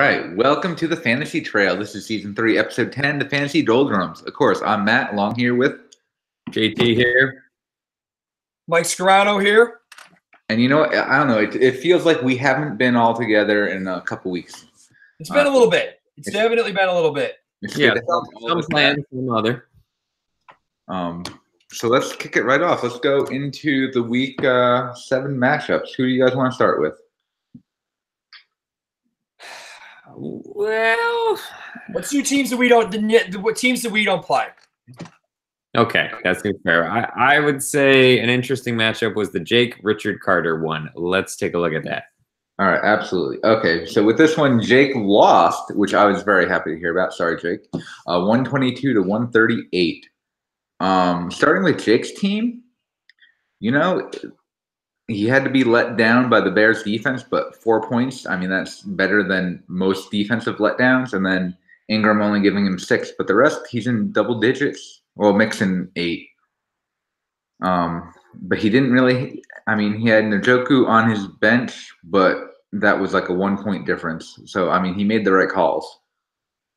All right, welcome to the Fantasy Trail. This is season 3, episode 10, the Fantasy Doldrums. Of course, I'm Matt, along here with JT here. Mike Scarano here. And you know what? I don't know. It feels like we haven't been all together in a couple weeks. It's been a little bit. It's definitely been a little bit. Yeah, some planned, some other. So let's kick it right off. Let's go into the week 7 matchups. Who do you guys want to start with? Well, let's do teams that we don't. What teams that we don't play? Okay, that's fair. I would say an interesting matchup was the Jake Richard Carter one. Let's take a look at that. All right, absolutely. Okay, so with this one, Jake lost, which I was very happy to hear about. Sorry, Jake. 122 to 138. Starting with Jake's team, you know, he had to be let down by the Bears defense, but 4 points. I mean, that's better than most defensive letdowns. And then Ingram only giving him 6, but the rest, he's in double digits. Well, mixing 8. But he didn't really, I mean, he had Njoku on his bench, but that was like a 1 point difference. So, I mean, he made the right calls.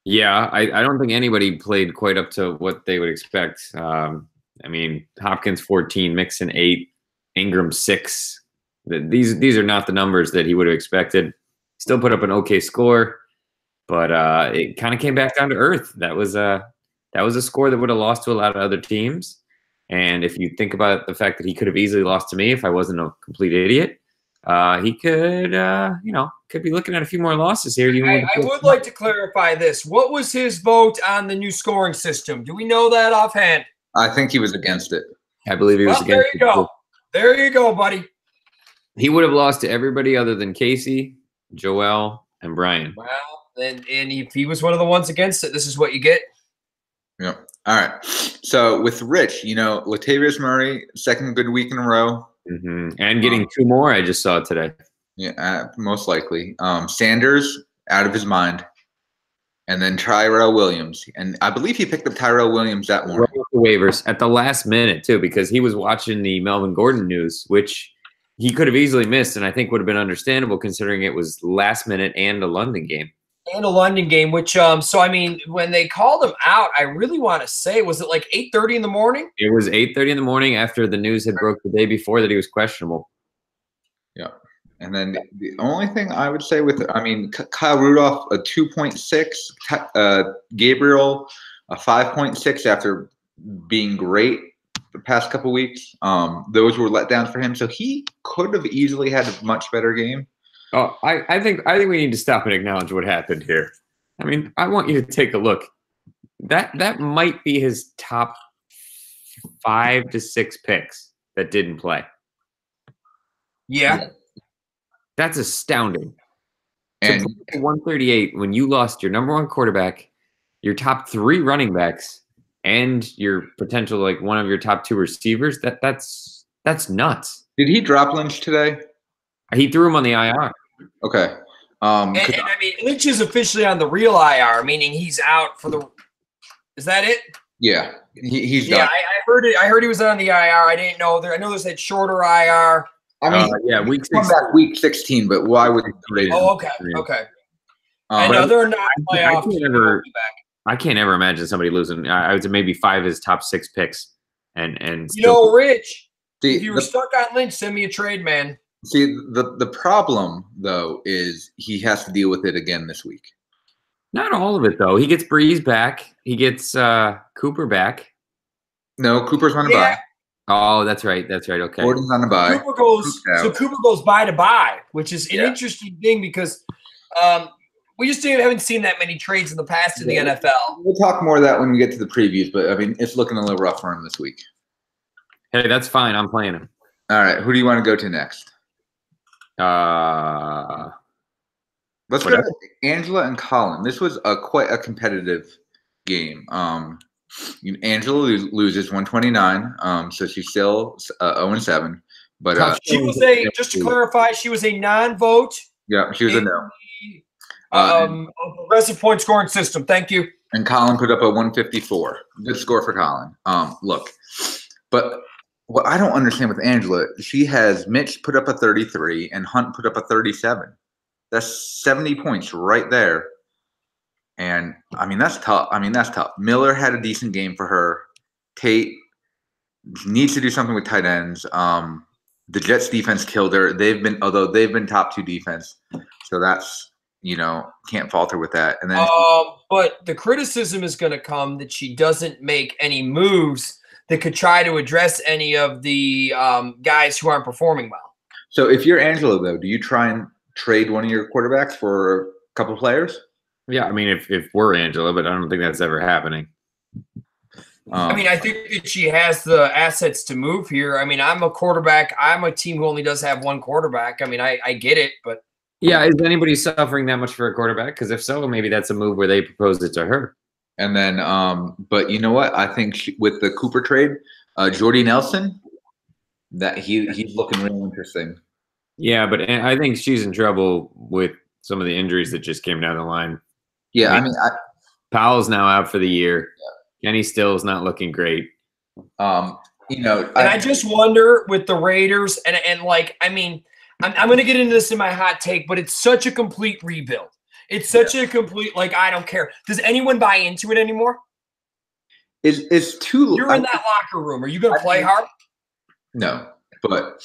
Yeah, I don't think anybody played quite up to what they would expect. I mean, Hopkins 14, Mixon 8, Ingram 6. These are not the numbers that he would have expected. Still put up an okay score, but it kind of came back down to earth. That was a score that would have lost to a lot of other teams. And if you think about the fact that he could have easily lost to me if I wasn't a complete idiot, he could, could be looking at a few more losses here. I would like to clarify this. What was his vote on the new scoring system? Do we know that offhand? I think he was against it. I believe he was against it. There you go. There you go, buddy. He would have lost to everybody other than Casey, Joel, and Brian. Well, and if he was one of the ones against it, this is what you get. Yeah. All right. So with Rich, you know, Latavius Murray, second good week in a row. Mm-hmm. And getting 2 more, I just saw today. Yeah, most likely. Sanders, out of his mind. And then Tyrell Williams. And I believe he picked up Tyrell Williams that morning. The waivers at the last minute, too, because he was watching the Melvin Gordon news, which he could have easily missed, and I think would have been understandable considering it was last minute and a London game. And a London game, which, so, I mean, when they called him out, I really want to say, was it like 8:30 in the morning? It was 8:30 in the morning after the news had broke the day before that he was questionable. Yeah. And then the only thing I would say with, I mean, Kyle Rudolph, a 2.6, Gabriel, a 5.6 after being great the past couple weeks. Those were letdowns for him. So he could have easily had a much better game. Oh, I think we need to stop and acknowledge what happened here. I mean, I want you to take a look. That might be his top 5 to 6 picks that didn't play. Yeah. That's astounding. And 138 when you lost your number 1 quarterback, your top 3 running backs, and your potential like one of your top 2 receivers, that's nuts. Did he drop Lynch today? He threw him on the IR. Okay. And I mean, Lynch is officially on the real IR, meaning he's out for the. Is that it? Yeah, he's done. Yeah, I heard it. I heard he was on the IR. I didn't know there. I know there's that shorter IR. I mean, yeah, week 16. Come back week 16, but why would he? Oh, okay, okay. I know they're not playoff. I can't ever imagine somebody losing. I would say maybe 5 of his top 6 picks, and you know, Rich, if you were stuck on Lynch, send me a trade, man. See, the problem though is he has to deal with it again this week. Not all of it though. He gets Breeze back. He gets Cooper back. No, Cooper's on a bye. Oh, that's right. That's right. Okay. Gordon's on a bye. Cooper goes bye to bye, which is an interesting thing because we just haven't seen that many trades in the past in the NFL. We'll talk more of that when we get to the previews, but I mean, it's looking a little rough for him this week. Hey, that's fine. I'm playing him. All right. Who do you want to go to next? Let's go to Angela and Colin. This was quite a competitive game. Angela loses 129, so she's still 0-7. But she was just to clarify, she was a non-vote. Yeah, she was a no. Progressive point scoring system. Thank you. And Colin put up a 154. Good score for Colin. Look, but what I don't understand with Angela, she has Mitch put up a 33 and Hunt put up a 37. That's 70 points right there. And I mean, that's tough. Miller had a decent game for her. Tate needs to do something with tight ends. The Jets defense killed her. They've been top 2 defense. So that's, can't falter with that. And then but the criticism is going to come that she doesn't make any moves that could try to address any of the guys who aren't performing well. So if you're Angela, though, do you try and trade one of your quarterbacks for a couple players? Yeah, I mean, if we're Angela, but I don't think that's ever happening. I think that she has the assets to move here. I mean, I'm a quarterback. I'm a team who only does have one quarterback. I mean, I get it, but yeah, is anybody suffering that much for a quarterback? Because if so, maybe that's a move where they propose it to her. And then, but you know what? I think with the Cooper trade, Jordy Nelson, that he's looking real interesting. Yeah, but I think she's in trouble with some of the injuries that just came down the line. Yeah, Powell's now out for the year. Yeah. Kenny Still's not looking great. I just wonder with the Raiders and I'm going to get into this in my hot take, but it's such a complete rebuild. It's such a complete, I don't care. Does anyone buy into it anymore? It's too. You're in that locker room. Are you going to play hard? No, but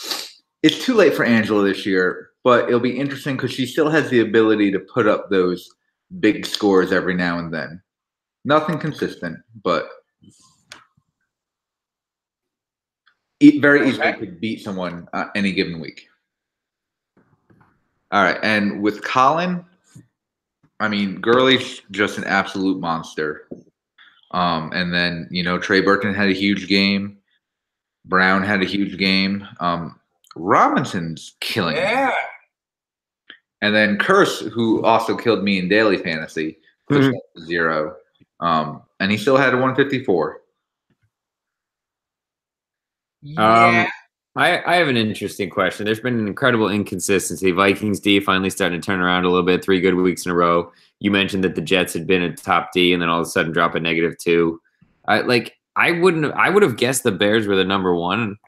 it's too late for Angela this year. But it'll be interesting because she still has the ability to put up those big scores every now and then. Nothing consistent, but very easily could beat someone any given week. All right, and with Colin, Gurley's just an absolute monster. And then, Trey Burton had a huge game. Brown had a huge game. Robinson's killing it. And then Curse, who also killed me in daily fantasy, pushed up to 0. And he still had a 154. Yeah. I have an interesting question. There's been an incredible inconsistency. Vikings D finally starting to turn around a little bit, 3 good weeks in a row. You mentioned that the Jets had been a top D and then all of a sudden drop a -2. I would have guessed the Bears were the number 1,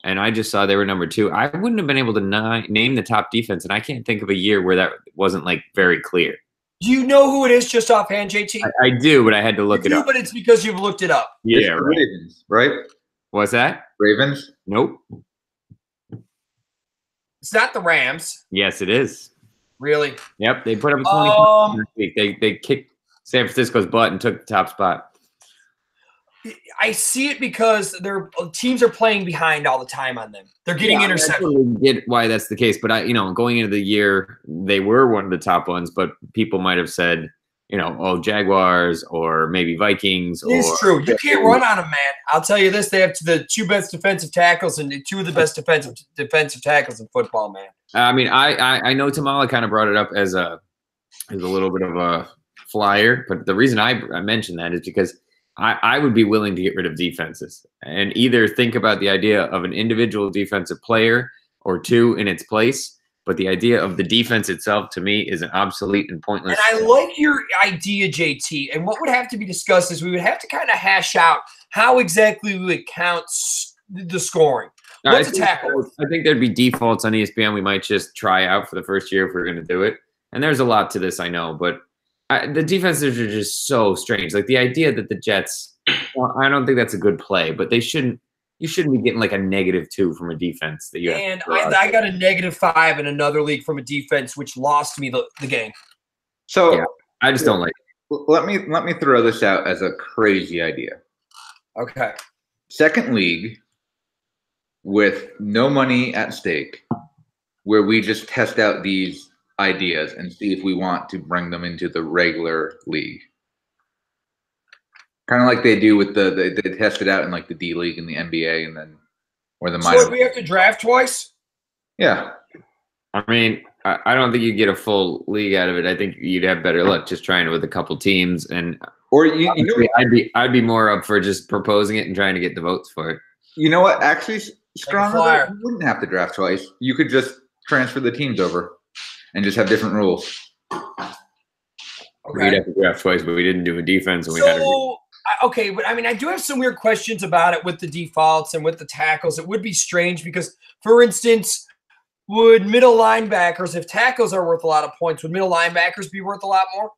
and I just saw they were number 2. I wouldn't have been able to name the top defense, and I can't think of a year where that wasn't very clear. Do you know who it is just offhand, JT? I do, but I had to look it up. But it's because you've looked it up. Yeah, right. Ravens, right? What's that? Ravens? Nope. It's not the Rams. Yes, it is. Really? Yep, they put up a 20 last week. They kicked San Francisco's butt and took the top spot. I see it because their teams are playing behind all the time on them. They're getting intercepted. I totally get why that's the case, but going into the year, they were one of the top ones, but people might have said, Jaguars or maybe Vikings. It's true. You can't run on them, man. I'll tell you this: they have the 2 best defensive tackles and 2 of the best defensive tackles in football, man. I know Tamala kind of brought it up as a little bit of a flyer, but the reason I mentioned that is because I would be willing to get rid of defenses and either think about the idea of an individual defensive player or 2 in its place. But the idea of the defense itself, to me, is an obsolete and pointless. And I like your idea, JT. And what would have to be discussed is we would have to kind of hash out how exactly we would count the scoring. What's a tackle? I think there'd be defaults on ESPN we might just try out for the first year if we're going to do it. And there's a lot to this, I know. But the defenses are just so strange. The idea that the Jets, I don't think that's a good play. But you shouldn't be getting a -2 from a defense that you have. And I got a -5 in another league from a defense, which lost me the game. So yeah, I just don't like it. Let me throw this out as a crazy idea. Okay. Second league with no money at stake, where we just test out these ideas and see if we want to bring them into the regular league. Kind of like they do with they test it out in the D League and the NBA and then or the minor. So we have to draft twice? Yeah. I don't think you'd get a full league out of it. I think you'd have better luck just trying it with a couple teams, I'd be more up for just proposing it and trying to get the votes for it. You know what? Actually, stronger. You wouldn't have to draft twice. You could just transfer the teams over and just have different rules. Okay. We'd have to draft twice, but we didn't do a defense, and we had to. Okay, but I do have some weird questions about it with the defaults and with the tackles. It would be strange because, for instance, would middle linebackers, if tackles are worth a lot of points, would middle linebackers be worth a lot more?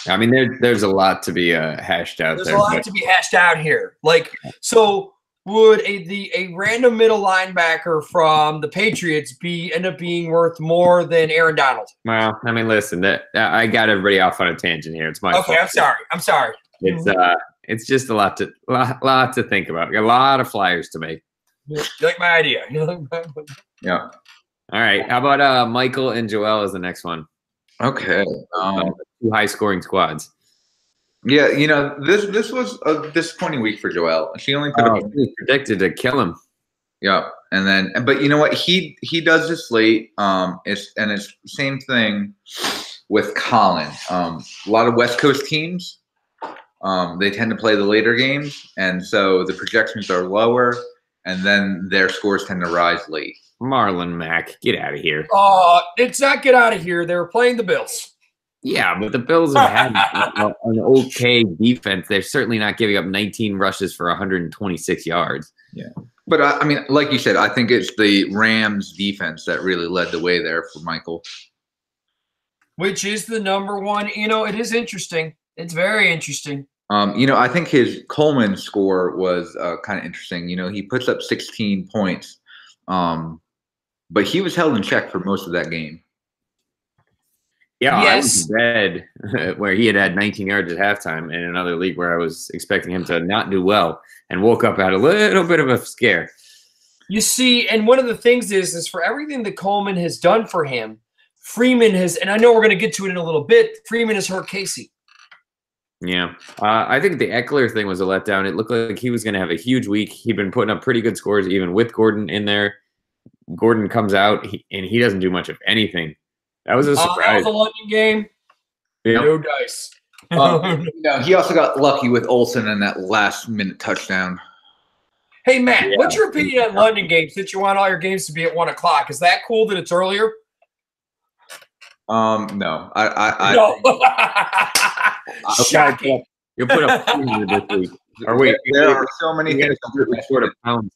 I mean, there's a lot to be hashed out There's there. a lot to be hashed out here. Like, so would a random middle linebacker from the Patriots end up being worth more than Aaron Donald? Well, I mean, listen, I got everybody off on a tangent here. It's my fault. I'm sorry. It's just a lot to think about. Got a lot of flyers to make. You like my idea? Yeah. All right. How about Michael and Joel as the next one? Okay. 2 high-scoring squads. Yeah, this was a disappointing week for Joelle. She only put up. He was predicted to kill him. Yeah, but you know what? He does this late. It's same thing with Colin. A lot of West Coast teams, they tend to play the later games, and so the projections are lower, and then their scores tend to rise late. Marlon Mack, get out of here. It's not get out of here. They were playing the Bills. Yeah, but the Bills have had an okay defense. They're certainly not giving up 19 rushes for 126 yards. Yeah. But, I mean, like you said, I think it's the Rams defense that really led the way there for Michael. Which is the number one. It is interesting. It's very interesting. I think his Coleman score was kind of interesting. He puts up 16 points, but he was held in check for most of that game. Yeah, yes. I was in bed where he had 19 yards at halftime in another league where I was expecting him to not do well and woke up at a little bit of a scare. You see, and one of the things is for everything that Coleman has done for him, Freeman has, and I know we're going to get to it in a little bit, Freeman has hurt Casey. Yeah. I think the Eckler thing was a letdown. It looked like he was going to have a huge week. He'd been putting up pretty good scores even with Gordon in there. Gordon comes out, and he doesn't do much of anything. That was a surprise. That was a London game. Yep. No dice. He also got lucky with Olsen in that last-minute touchdown. Hey, Matt, what's your opinion on London games since you want all your games to be at 1 o'clock? Is that cool that it's earlier? No. No. Shocking. You'll put up this week. Or wait, there are so many things sort of pounds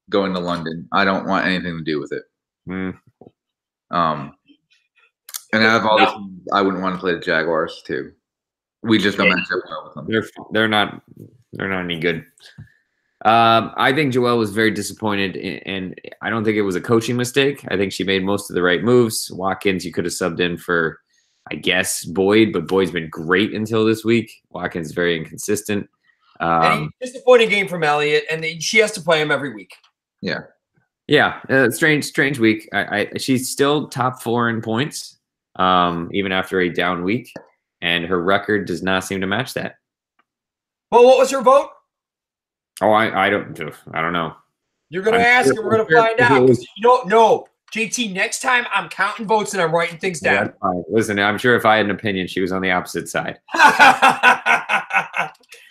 going to London. I don't want anything to do with it. And out of all the teams, I wouldn't want to play the Jaguars too. We just don't match up well with them. They're not any good. I think Joelle was very disappointed, and I don't think it was a coaching mistake. I think she made most of the right moves. Watkins, you could have subbed in for, I guess, Boyd, but Boyd's been great until this week. Watkins is very inconsistent. Disappointing game from Elliott, and she has to play him every week. Yeah. Yeah, strange week. She's still top 4 in points, even after a down week, and her record does not seem to match that. Well, what was her vote? Oh, I don't know. You're gonna ask, and we're gonna find out. You don't know, JT. Next time, I'm counting votes and I'm writing things down. Yeah, listen, I'm sure if I had an opinion, she was on the opposite side.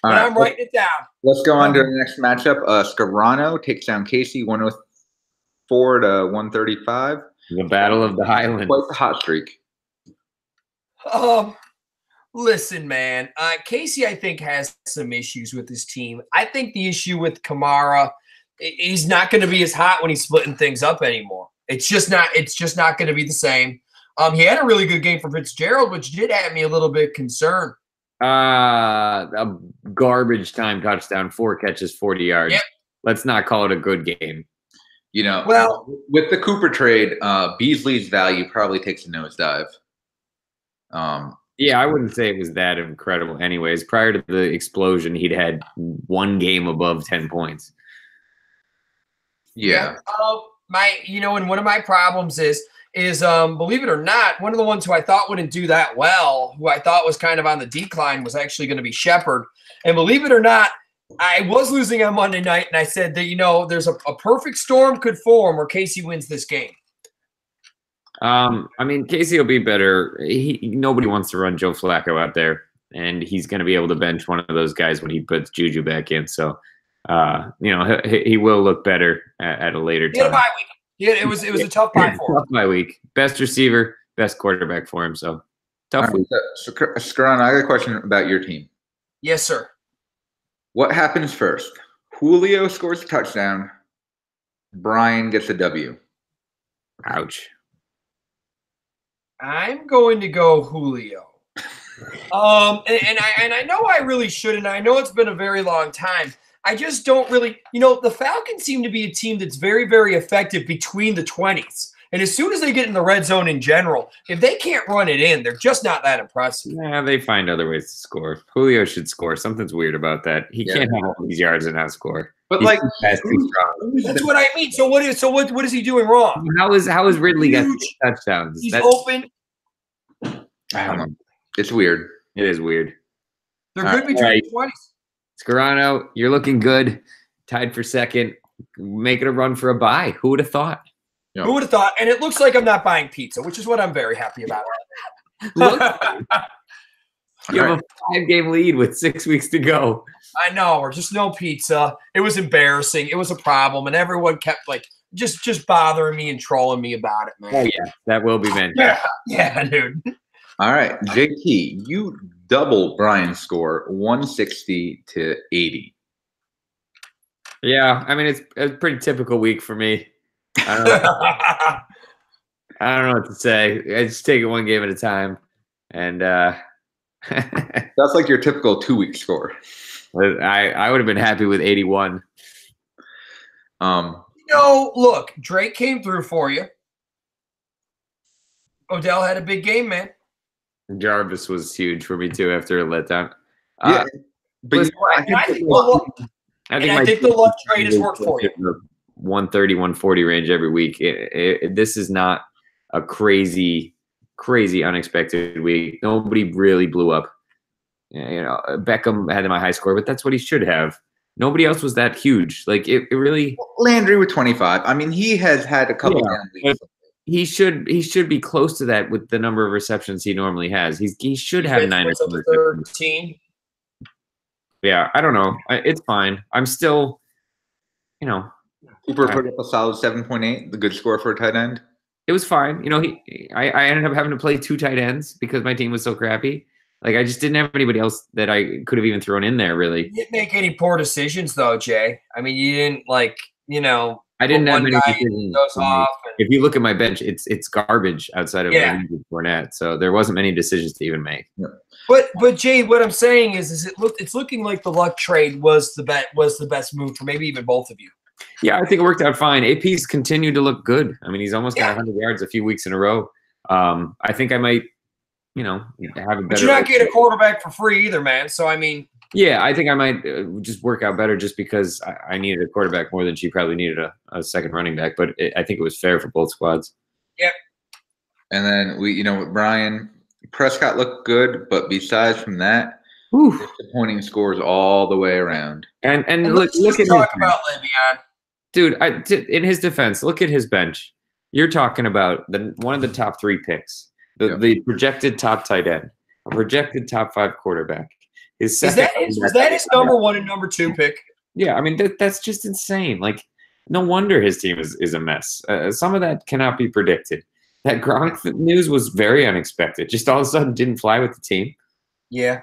I'm writing it down. Let's go on to the next matchup. Scarano takes down Casey, 104 to 135. The Battle of the Highlands. Quite the hot streak. Listen, man. Casey, I think, has some issues with his team. I think the issue with Kamara, he's not going to be as hot when he's splitting things up anymore. It's just not going to be the same. He had a really good game for Fitzgerald, which did have me a little bit concerned. A garbage time touchdown, 4 catches, 40 yards. Yep. Let's not call it a good game. Well, with the Cooper trade, Beasley's value probably takes a nosedive. Yeah, I wouldn't say it was that incredible anyways. Prior to the explosion, he'd had 1 game above 10 points. Yeah. And one of my problems is believe it or not, one of the ones who I thought wouldn't do that well, who I thought was kind of on the decline, was actually going to be Shepard. And believe it or not, I was losing on Monday night, and I said that, there's a perfect storm could form where Casey wins this game. I mean, Casey will be better. Nobody wants to run Joe Flacco out there, and he's going to be able to bench one of those guys when he puts Juju back in. So, he will look better at a later time. He had a bye week. Yeah, it was a tough bye for him. Tough bye week. Best receiver, best quarterback for him. So, tough week. So, Skaran, I got a question about your team. Yes, sir. What happens first? Julio scores a touchdown. Brian gets a W. Ouch. I'm going to go Julio. And I know I really should, and I know it's been a very long time. I just don't really, the Falcons seem to be a team that's very, very effective between the 20s. And as soon as they get in the red zone in general, if they can't run it in, they're just not that impressive. Yeah, they find other ways to score. Julio should score. Something's weird about that. He can't have all these yards and not score. But He's like, too fast, too strong. That's what I mean. So what is he doing wrong? How is Ridley got 6 touchdowns? He's open. I don't know. It's weird. It is weird. They're good between the 20s. Scarano, you're looking good. Tied for second. Making a run for a bye. Who would have thought? Yep. Who would have thought? And it looks like I'm not buying pizza, which is what I'm very happy about. Look, you have a 5-game lead with 6 weeks to go. I know, or just no pizza. It was embarrassing. It was a problem, and everyone kept just bothering me and trolling me about it, man. Oh yeah, that will be meant. Yeah, dude. All right, JT, you double Brian's score, 160 to 80. Yeah, I mean it's a pretty typical week for me. I don't know what to say. I just take it one game at a time, and that's like your typical 2-week score. I would have been happy with 81. Look, Drake came through for you. Odell had a big game, man. Jarvis was huge for me too after a letdown. Yeah, but I think the luck trade has worked for you. 130, 140 range every week. This is not a crazy, unexpected week. Nobody really blew up. Beckham had my high score, but that's what he should have. Nobody else was that huge. Like it really. Landry with 25. I mean, he has had a couple down weeks. He should be close to that with the number of receptions he normally has. He should have 9 or 13. Yeah, I don't know. It's fine. I'm still, Cooper put up a solid 7.8, the good score for a tight end. It was fine. I ended up having to play 2 tight ends because my team was so crappy. Like I just didn't have anybody else that I could have even thrown in there. Really, you didn't make any poor decisions though, Jay. I mean, you didn't I didn't have many decisions. Off if you look at my bench, it's garbage outside of Fournette. So there wasn't many decisions to even make. Yeah. But Jay, what I'm saying is it's looking like the luck trade was the best move for maybe even both of you. Yeah, I think it worked out fine. AP's continued to look good. I mean, he's almost got 100 yards a few weeks in a row. I think I might, have a better. But you're not getting a quarterback for free either, man. So I mean. Yeah, I think I might just work out better just because I needed a quarterback more than she probably needed a second running back. But I think it was fair for both squads. Yep. And then with Brian, Prescott looked good, but besides from that, disappointing scores all the way around. And look at talk about Le'Veon. Dude, in his defense, look at his bench. You're talking about one of the top 3 picks, the projected top tight end, a projected top 5 quarterback. Was that his number 1 and number 2 pick? Yeah, I mean that's just insane. Like, no wonder his team is a mess. Some of that cannot be predicted. That Gronk news was very unexpected. Just all of a sudden didn't fly with the team. Yeah.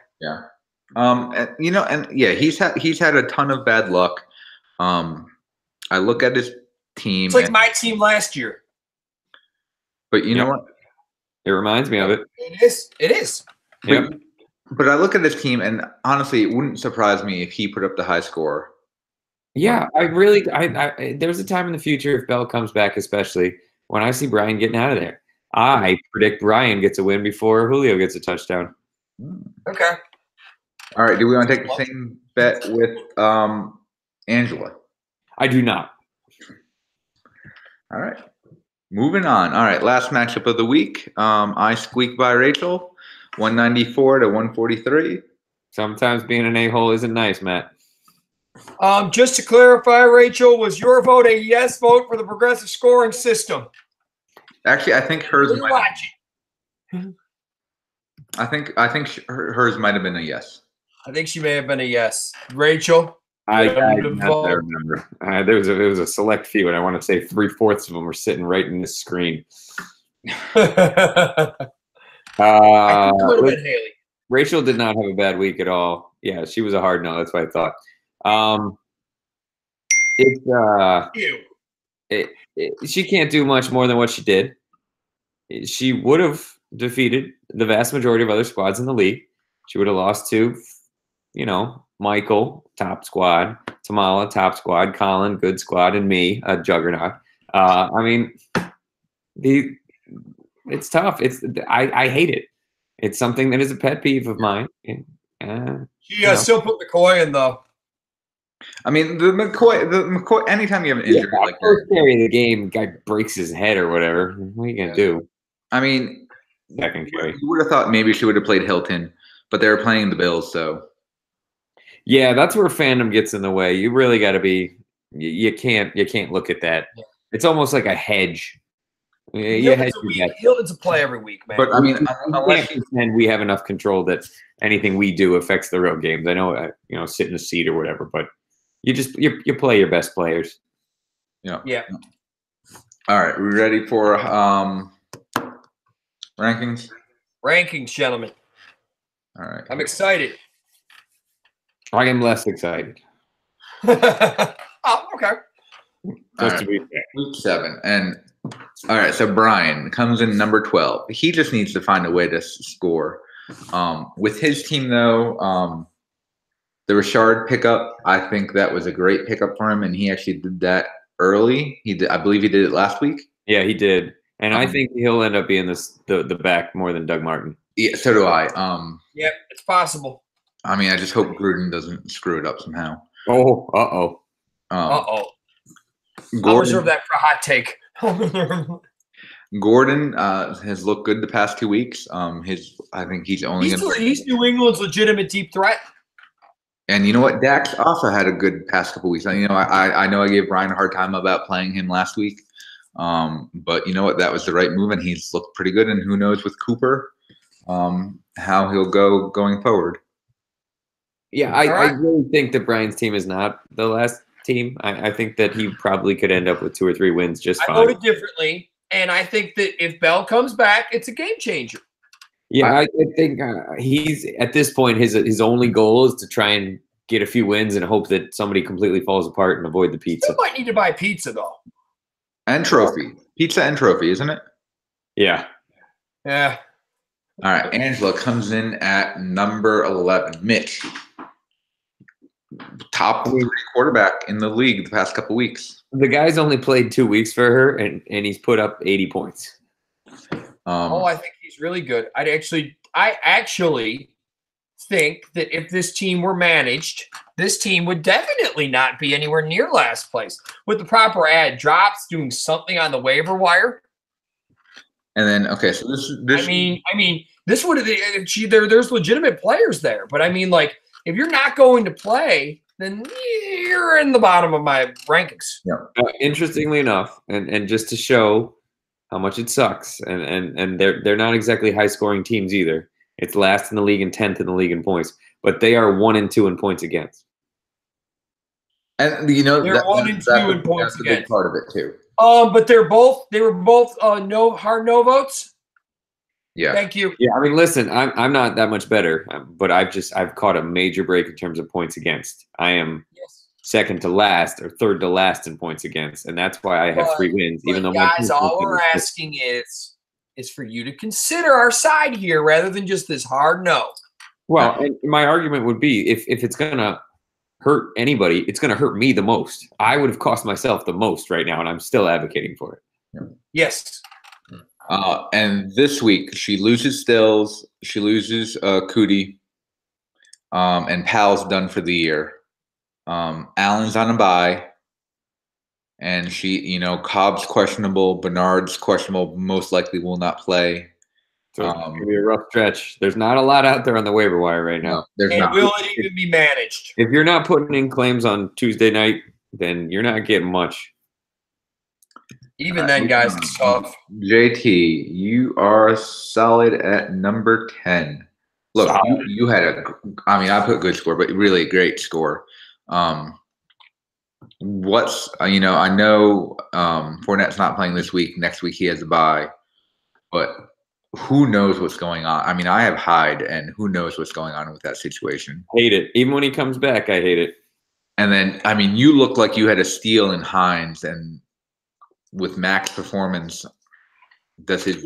He's had a ton of bad luck. I look at his team. It's like my team last year. But you know what? It reminds me of it. It is. Yeah. But I look at this team, and honestly, it wouldn't surprise me if he put up the high score. Yeah, there's a time in the future, if Bell comes back especially, when I see Brian getting out of there. I predict Brian gets a win before Julio gets a touchdown. Okay. All right, do we want to take the same bet with Angela? I do not. All right. Moving on. All right, last matchup of the week. I squeaked by Rachel. 194 to 143. Sometimes being an a-hole isn't nice, Matt. Just to clarify, Rachel, was your vote a yes vote for the progressive scoring system? Actually, I think hers might. I think hers might have been a yes. I think she may have been a yes. Rachel, I remember. There was a select few, and I want to say 3/4 of them were sitting right in this screen. Rachel did not have a bad week at all. Yeah, she was a hard no. That's what I thought. she can't do much more than what she did. She would have defeated the vast majority of other squads in the league. She would have lost to, Michael, top squad, Tamala, top squad, Colin, good squad, and me, a juggernaut. It's tough. I hate it. It's something that is a pet peeve of mine. She still put McCoy in though. I mean, the McCoy. Anytime you have an injury like first carry of the game, guy breaks his head or whatever. What are you gonna do? I mean, second carry. You would have thought maybe she would have played Hilton, but they were playing the Bills, so. Yeah, that's where fandom gets in the way. You really got to be. You can't look at that. Yeah. It's almost like a hedge. Hilton's a play every week, man. But I mean, and we have enough control that anything we do affects the real games. I know, sit in a seat or whatever, but you play your best players. Yeah. Yeah. All right, we ready for rankings? Rankings, gentlemen. All right. I'm excited. I am less excited. Oh, okay. Just to be fair. Week 7. And all right, so Brian comes in number 12. He just needs to find a way to score. With his team, though, the Richard pickup, I think that was a great pickup for him, and he actually did that early. I believe he did it last week. Yeah, he did. And I think he'll end up being the back more than Doug Martin. Yeah, so do I. Yep, it's possible. I mean, I just hope Gruden doesn't screw it up somehow. Oh, uh-oh. I'll reserve that for a hot take. Gordon has looked good the past 2 weeks. I think he's New England's legitimate deep threat. And you know what? Dax also had a good past couple weeks. I know I gave Brian a hard time about playing him last week. But you know what? That was the right move, and he's looked pretty good. And who knows with Cooper, how he'll go going forward. Yeah, I really think that Brian's team is not the last team. I think that he probably could end up with 2 or 3 wins just fine. I voted differently, and I think that if Bell comes back, it's a game changer. Yeah, I think he's at this point his only goal is to try and get a few wins and hope that somebody completely falls apart and avoid the pizza. You might need to buy pizza though. And trophy. Pizza and trophy, isn't it? Yeah. Yeah. All right. Angela comes in at number 11. Mitch. Top 3 quarterback in the league the past couple weeks. The guy's only played 2 weeks for her, and he's put up 80 points. I think he's really good. I actually think that if this team were managed, this team would definitely not be anywhere near last place. With the proper ad drops, doing something on the waiver wire. And then, okay, so this. I mean, this would have. There's legitimate players there, but I mean, like, if you're not going to play, then you're in the bottom of my rankings. Yeah. Interestingly enough, and just to show how much it sucks, and they're not exactly high scoring teams either. It's last in the league and 10th in the league in points, but they are 1 and 2 in points against. And they're 1 and 2 in points against. That's a big part of it too. But they were both no votes. Yeah. Thank you. Yeah, I mean, listen, I'm not that much better, but I've caught a major break in terms of points against. I am second to last or third to last in points against, and that's why I have 3 wins. Even though guys, all we're asking is for you to consider our side here rather than just this hard no. Well, and my argument would be if it's gonna hurt anybody, it's gonna hurt me the most. I would have cost myself the most right now, and I'm still advocating for it. Yeah. Yes. And this week she loses Stills, she loses Cootie, and Pal's done for the year. Allen's on a bye, and Cobb's questionable, Bernard's questionable, most likely will not play. So it's gonna be a rough stretch. There's not a lot out there on the waiver wire right now. No, there's not. Will it even be managed? If you're not putting in claims on Tuesday night, then you're not getting much. Even then, guys, it's tough. JT, you are solid at number 10. Look, you had I put good score, but really a great score. I know Fournette's not playing this week. Next week he has a bye, but who knows what's going on? I mean, I have Hyde, and who knows what's going on with that situation. Hate it. Even when he comes back, I hate it. And then, I mean, you look like you had a steal in Hines, and with max performance, does it?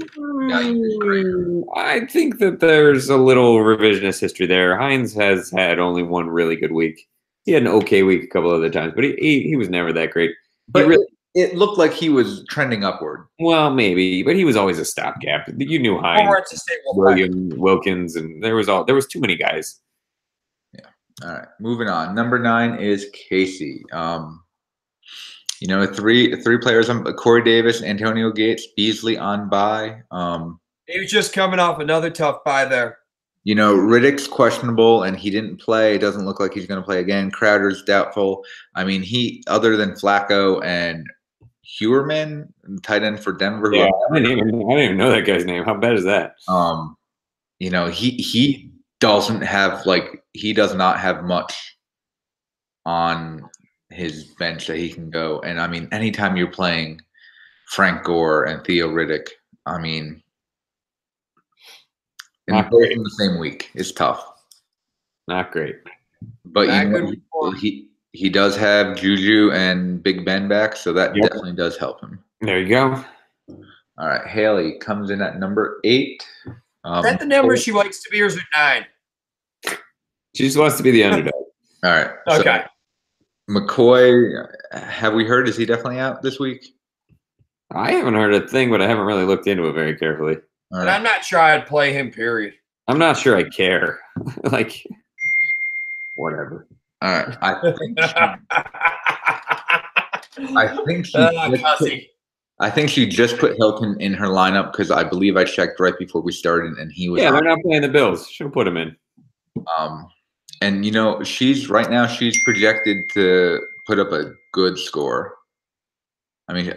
I think that there's a little revisionist history there. Hines has had only one really good week. He had an okay week a couple other times, but he was never that great. But it looked like he was trending upward. Well, maybe, but he was always a stopgap. You knew Hines, Wilkins, and there was too many guys. Yeah. All right, moving on. Number 9 is Casey. Three players: Corey Davis, Antonio Gates, Beasley on bye. He was just coming off another tough bye there. Riddick's questionable, and he didn't play. It doesn't look like he's going to play again. Crowder's doubtful. I mean, other than Flacco and Hewerman, tight end for Denver. Yeah, I didn't even know that guy's name. How bad is that? He does not have much on his bench that he can go. And I mean, anytime you're playing Frank Gore and Theo Riddick, I mean, in the same week, it's tough. Not great. But he does have Juju and Big Ben back, so that definitely does help him. There you go. All right, Haley comes in at number 8. Is that the number she likes to be, or is it 9? She just wants to be the underdog. All right. Okay. So McCoy, have we heard? Is he definitely out this week? I haven't heard a thing, but I haven't really looked into it very carefully. All And right. I'm not sure I'd play him, period. I'm not sure I care. Whatever. All right. I think she just put Hilton in her lineup because I believe I checked right before we started and he was. Yeah, they're not playing the Bills. She'll put him in. And she's projected to put up a good score. I mean,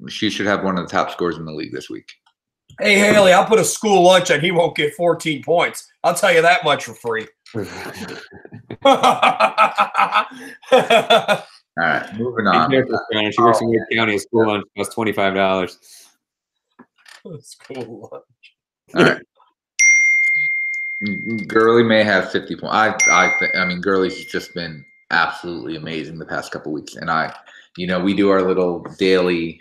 she should have one of the top scores in the league this week. Hey, Haley, I'll put a school lunch and he won't get 14 points. I'll tell you that much for free. All right, moving on. She works in Wake County. A school lunch costs $25. School lunch. All right. Gurley may have 50 points. I mean, Gurley's just been absolutely amazing the past couple weeks, and we do our little daily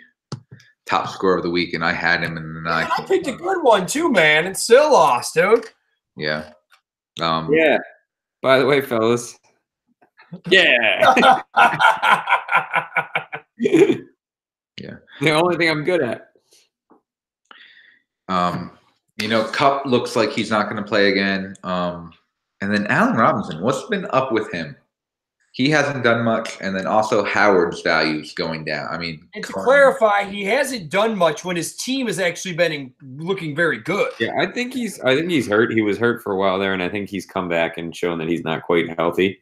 top score of the week, and I had him, and I picked a good one too, man, and still lost, dude. Yeah. Yeah. By the way, fellas. Yeah. Yeah. The only thing I'm good at. Kupp looks like he's not going to play again. And then Allen Robinson, what's been up with him? He hasn't done much, and then also Howard's value's going down. I mean, and to clarify, he hasn't done much when his team has actually been looking very good. Yeah, I think he's hurt. He was hurt for a while there, and I think he's come back and shown that he's not quite healthy.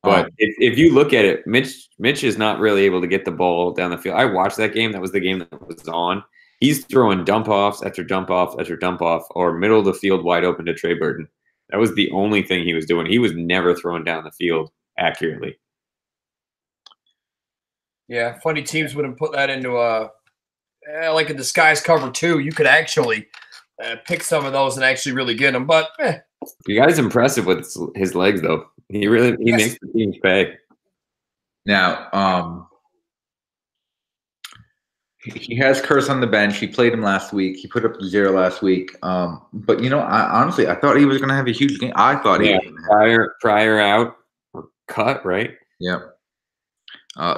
But if you look at it, Mitch is not really able to get the ball down the field. I watched that game. That was the game that was on. He's throwing dump offs after dump off after dump off, or middle of the field wide open to Trey Burton. That was the only thing he was doing. He was never throwing down the field accurately. Yeah, funny teams wouldn't put that into like a disguise cover too. You could actually pick some of those and actually really get them. But the guy's impressive with his legs, though. He makes the teams pay. Now, he has Curse on the bench. He played him last week. He put up 0 last week. But I thought he was going to have a huge game. I thought he was Pryor out or cut, right? Yeah.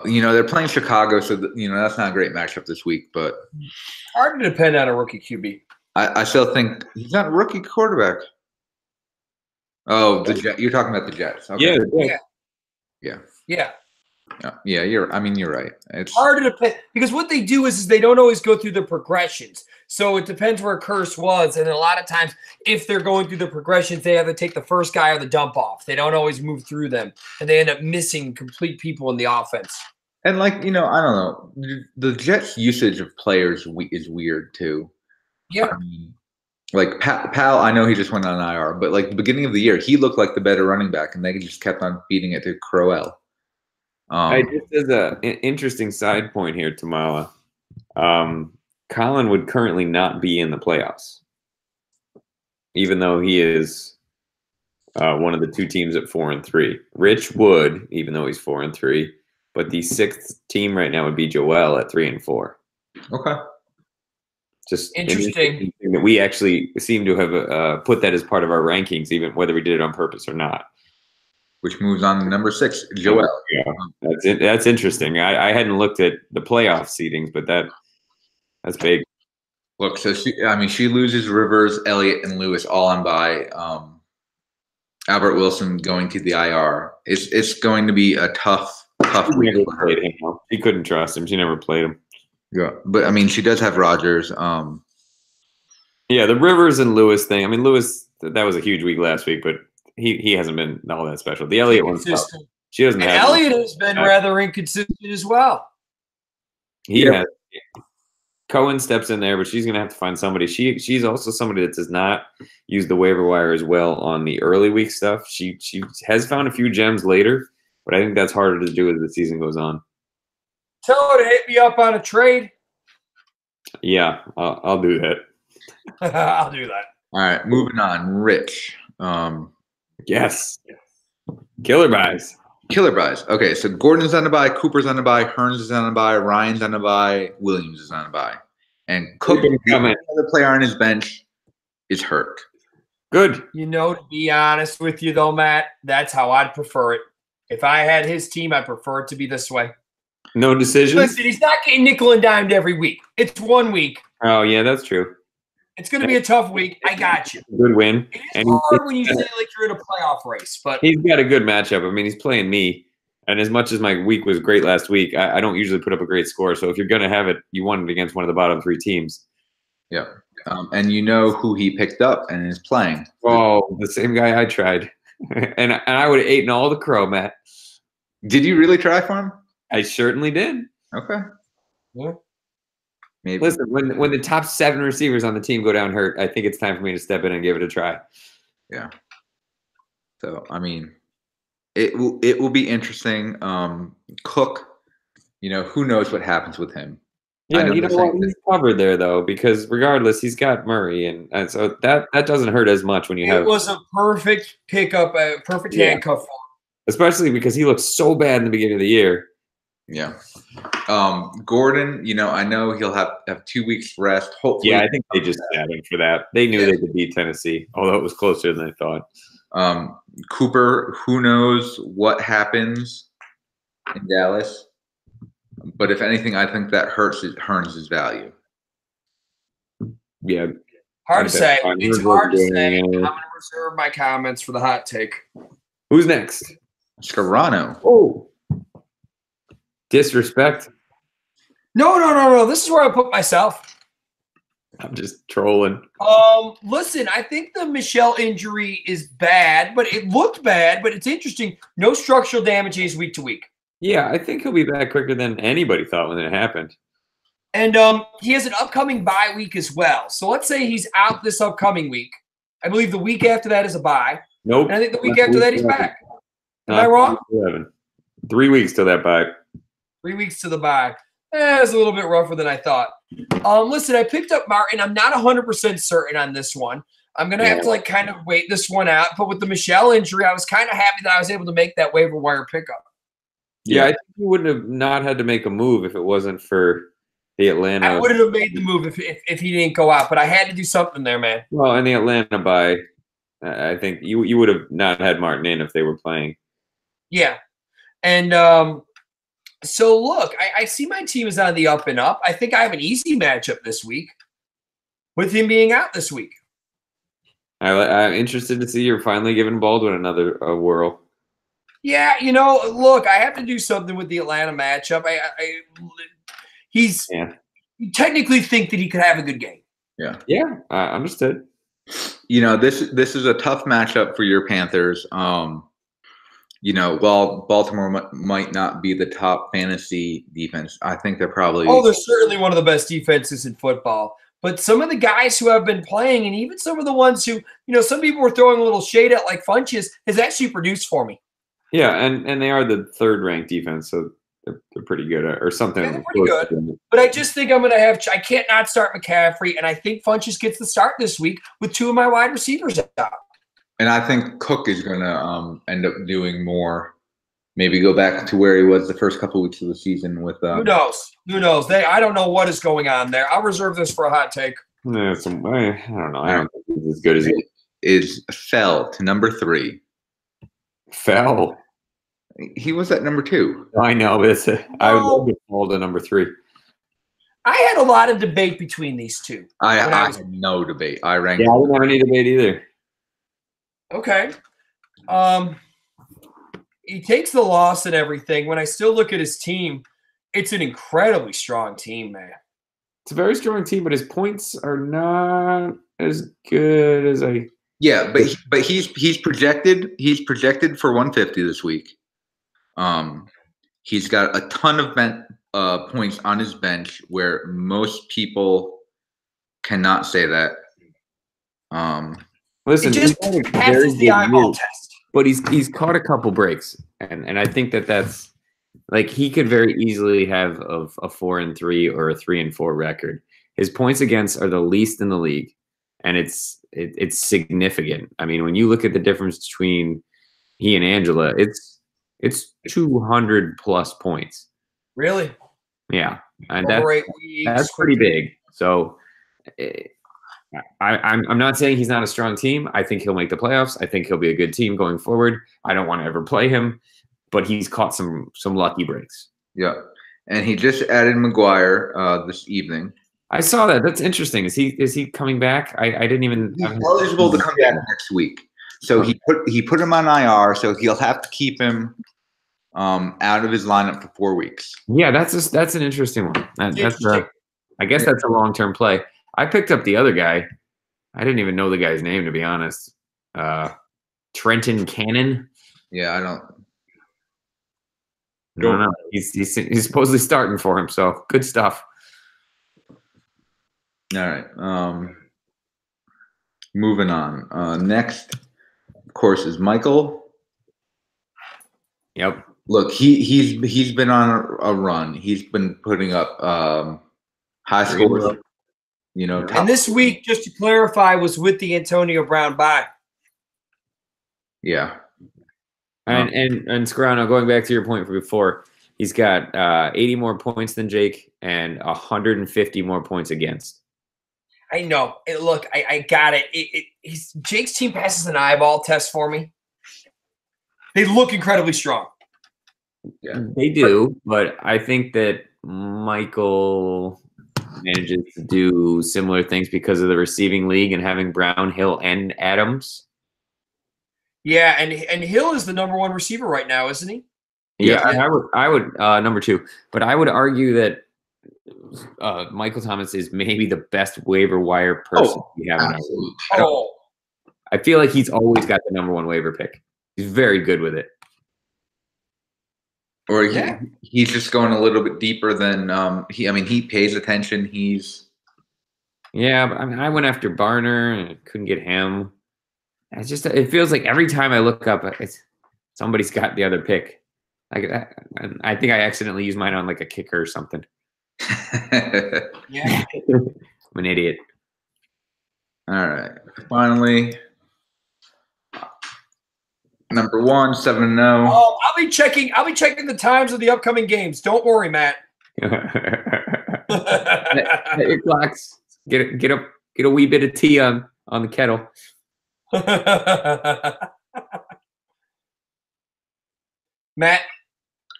They're playing Chicago, so that's not a great matchup this week. But hard to depend on a rookie QB. I still think he's not a rookie quarterback. Oh, the Jets. You're talking about the Jets. Okay. Yeah. You're right. It's hard to depend because what they do is they don't always go through the progressions. So it depends where Curse was, and a lot of times, if they're going through the progressions, they have to take the first guy or the dump off. They don't always move through them, and they end up missing complete people in the offense. And I don't know, the Jets' usage of players is weird too. Yeah. I mean, Powell, I know he just went on IR, but the beginning of the year, he looked like the better running back, and they just kept on feeding it to Crowell. Just as an interesting side point here, Tamala, Colin would currently not be in the playoffs, even though he is one of the two teams at 4-3. Rich would, even though he's 4-3, but the 6th team right now would be Joel at 3 and 4. Okay. Just interesting that we actually seem to have put that as part of our rankings, even whether we did it on purpose or not. Which moves on to number 6, Joel. Yeah, that's interesting. I hadn't looked at the playoff seedings, but that's big. Look, so she loses Rivers, Elliott, and Lewis all on bye. Albert Wilson going to the IR. It's going to be a tough week for her. She couldn't trust him. She never played him. Yeah, but I mean, she does have Rodgers. Yeah, the Rivers and Lewis thing. I mean, Lewis, that was a huge week last week, but he hasn't been all that special. The Elliott one's tough. She doesn't have. Elliott has been rather inconsistent as well. He has. Cohen steps in there, but she's going to have to find somebody. She's also somebody that does not use the waiver wire as well on the early week stuff. She has found a few gems later, but I think that's harder to do as the season goes on. Tell her to hit me up on a trade. Yeah, I'll do that. I'll do that. All right, moving on. Rich. Yes. Killer buys. Killer buys. Okay, so Gordon's on the buy, Cooper's on the buy, Hearns is on the buy, Ryan's on the buy, Williams is on the buy. And Cook, the other player on his bench, is hurt. Good. You know, to be honest with you, though, Matt, that's how I'd prefer it. If I had his team, I'd prefer it to be this way. No decisions? Listen, he's not getting nickel and dimed every week. It's 1 week. Oh, yeah, that's true. It's going to be a tough week. I got you. Good win. It's hard when you say like you're in a playoff race, but he's got a good matchup. I mean, he's playing me. And as much as my week was great last week, I don't usually put up a great score. So if you're going to have it, you want it against one of the bottom 3 teams. Yeah. And you know who he picked up and is playing. Oh, the same guy I tried. and I would have eaten all the crow, Matt. Did you really try for him? I certainly did. Okay. Yeah. Maybe. Listen, when the top 7 receivers on the team go down hurt, I think it's time for me to step in and give it a try. Yeah. So, I mean, it will be interesting. Cook, who knows what happens with him. Yeah, you know what? He's covered there, though, because regardless, he's got Murray, and so that doesn't hurt as much when you have. It was a perfect pickup, a perfect handcuff for him. Especially because he looked so bad in the beginning of the year. Yeah. Gordon, I know he'll have 2 weeks rest. Hopefully. Yeah, I think they just had him for that. They knew they could beat Tennessee, although it was closer than they thought. Cooper, who knows what happens in Dallas. But if anything, I think that hurts Hearns' value. Yeah. Hard to say. It's hard to say. I'm going to reserve my comments for the hot take. Who's next? Scarano. Oh. Disrespect. No. This is where I put myself. I'm just trolling. Listen, I think the Michelle injury is bad, but it looked bad, but it's interesting. No structural damages week to week. Yeah, I think he'll be back quicker than anybody thought when it happened. And he has an upcoming bye week as well. So let's say he's out this upcoming week. I believe the week after that is a bye. Nope. And I think the week after that he's back. Am I wrong? 3 weeks till that bye. 3 weeks to the bye. It's a little bit rougher than I thought. Listen, I picked up Martin. I'm not 100% certain on this one. I'm going to have to kind of wait this one out. But with the Michelle injury, I was kind of happy that I was able to make that waiver wire pickup. Yeah, I think you wouldn't have not had to make a move if it wasn't for the Atlanta. I wouldn't have made the move if he didn't go out, but I had to do something there, man. Well, in the Atlanta bye, I think you would have not had Martin in if they were playing. Yeah. And so, look, I see my team is on the up and up. I think I have an easy matchup this week with him being out this week. I'm interested to see you're finally giving Baldwin another whirl. Yeah, look, I have to do something with the Atlanta matchup. You technically think that he could have a good game. Yeah, understood. This is a tough matchup for your Panthers. While Baltimore might not be the top fantasy defense, I think they're probably. Oh, they're certainly one of the best defenses in football. But some of the guys who have been playing, and even some of the ones who, some people were throwing a little shade at, like Funches, has actually produced for me. Yeah, and they are the 3rd ranked defense, so they're pretty good or something. Yeah, they're pretty good. But I just think I'm going to have – I can't not start McCaffrey, and I think Funches gets the start this week with 2 of my wide receivers out. And I think Cook is going to end up doing more Maybe go back to where he was the first couple weeks of the season with. Who knows? Who knows? I don't know what is going on there. I'll reserve this for a hot take. Yeah, I don't know. I don't think he's as good as he is. Fell to number 3. Fell. He was at number 2. I know, but I would love to fall to number 3. I had a lot of debate between these two. I had no debate. I ranked. Yeah, I didn't have any debate either. Okay. He takes the loss and everything. When I still look at his team, it's an incredibly strong team, man. It's a very strong team, but his points are not as good as I. Yeah, but he's projected for 150 this week. He's got a ton of points on his bench where most people cannot say that. Listen, it just passes the eyeball test. But he's caught a couple breaks, and I think that's like he could very easily have a 4-3 or a 3-4 record. His points against are the least in the league, and it's significant. I mean, when you look at the difference between he and Angela, it's 200 plus points. Really? Yeah, and that's pretty big. So I'm not saying he's not a strong team. I think he'll make the playoffs. I think he'll be a good team going forward. I don't want to ever play him, but he's caught some lucky breaks. Yeah, and he just added McGuire this evening. I saw that. That's interesting. Is he coming back? I didn't even. He's eligible to come back next week. So he put him on IR. So he'll have to keep him out of his lineup for 4 weeks. Yeah, that's an interesting one. I guess that's a long-term play. I picked up the other guy. I didn't even know the guy's name, to be honest. Trenton Cannon. Yeah, I don't know. He's supposedly starting for him, so good stuff. All right. Moving on. Next, of course, is Michael. Yep. Look, he's been on a run. He's been putting up high scores. You know, and this week, just to clarify, was with the Antonio Brown bye. Yeah. And Scarano, going back to your point from before, he's got 80 more points than Jake and 150 more points against. I know. Look, I got it. Jake's team passes an eyeball test for me. They look incredibly strong. Yeah, they do, but I think that Michael manages to do similar things because of the receiving league and having Brown, Hill, and Adams. Yeah, and Hill is the #1 receiver right now, isn't he? Yeah, I would number 2, but I would argue that Michael Thomas is maybe the best waiver wire person we have in our league. I feel like he's always got the #1 waiver pick. He's very good with it. Or he's just going a little bit deeper than he pays attention. But I went after Barner and I couldn't get him. It feels like every time I look up, somebody's got the other pick. I think I accidentally used mine on like a kicker or something. Yeah, I'm an idiot. All right, finally. Number 1, 7-0. Oh, I'll be checking the times of the upcoming games. Don't worry, Matt. Set your clocks. Get a wee bit of tea on the kettle. Matt.